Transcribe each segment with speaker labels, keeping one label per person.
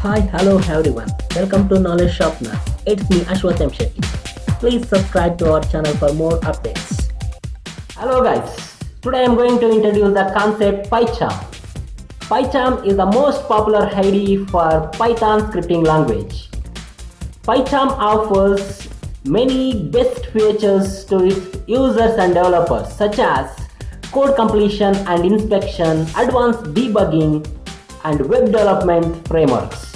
Speaker 1: Hi, hello everyone. Welcome to Knowledge Sharpener. It's me Ashwath and Shetty. Please subscribe to our channel for more updates. Hello guys. Today I am going to introduce the concept PyCharm. PyCharm is the most popular IDE for Python scripting language. PyCharm offers many best features to its users and developers such as code completion and inspection, advanced debugging, and web development frameworks.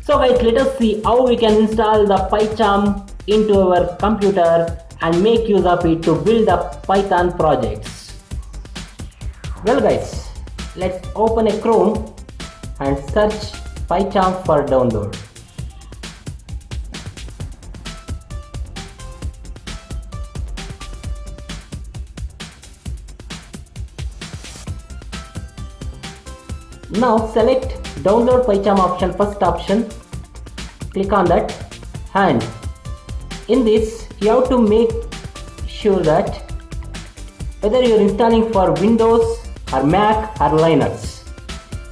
Speaker 1: So guys, let us see how we can install the PyCharm into our computer and make use of it to build up Python projects. Well guys, let's open a Chrome and search PyCharm for download. Now select download PyCharm option, first option, click on that, and in this you have to make sure that whether you are installing for Windows or Mac or Linux.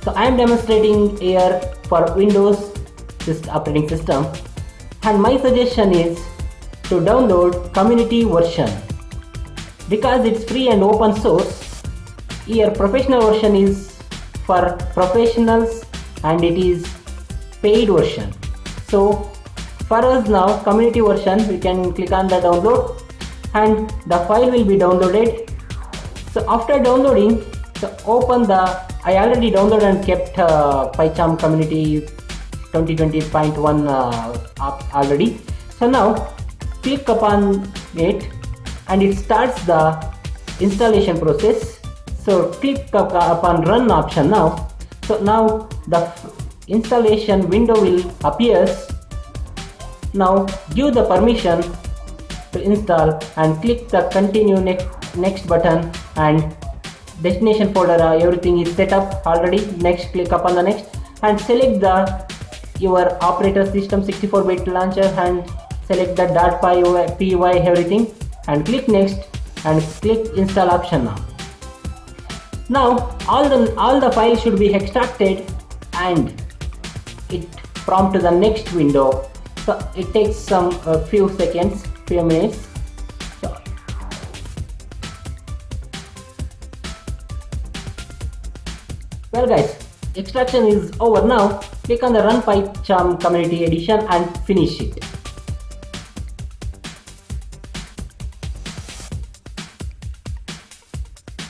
Speaker 1: So I am demonstrating here for Windows operating system, and my suggestion is to download community version because it's free and open source. Here professional version is for professionals and it is paid version. So for us now, community version, we can click on the download and the file will be downloaded. So after downloading, so open I already downloaded and kept PyCharm community 2020.1 up already. So now click upon it and it starts the installation process. So click upon run option now. So now the installation window will appear. Now give the permission to install and click the continue next button, and destination folder everything is set up already. Next, click upon the next and select your operator system 64-bit launcher and select the .py everything and click next and click install option now. Now all the files should be extracted and it prompt to the next window. So it takes few minutes. So, well guys, extraction is over now. Click on the run PyCharm community edition and finish it.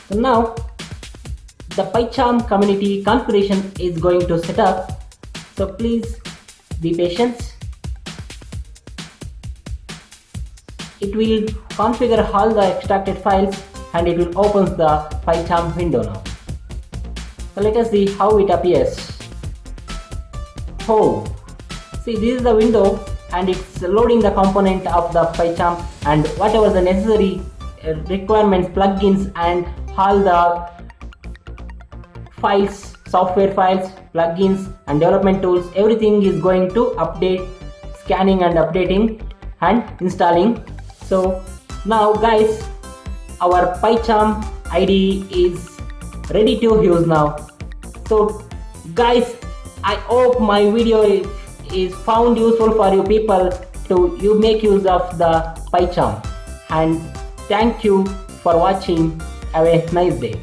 Speaker 1: So now the PyCharm community configuration is going to set up, so please be patient. It will configure all the extracted files and it will open the PyCharm window now. So let us see how it appears. Oh, see, this is the window and it's loading the component of the PyCharm and whatever the necessary requirements, plugins and all the files, software files, plugins and development tools, everything is going to update, scanning and updating and installing. So now guys, our PyCharm IDE is ready to use now. So guys, I hope my video is found useful for you people to make use of the PyCharm, and thank you for watching. Have a nice day.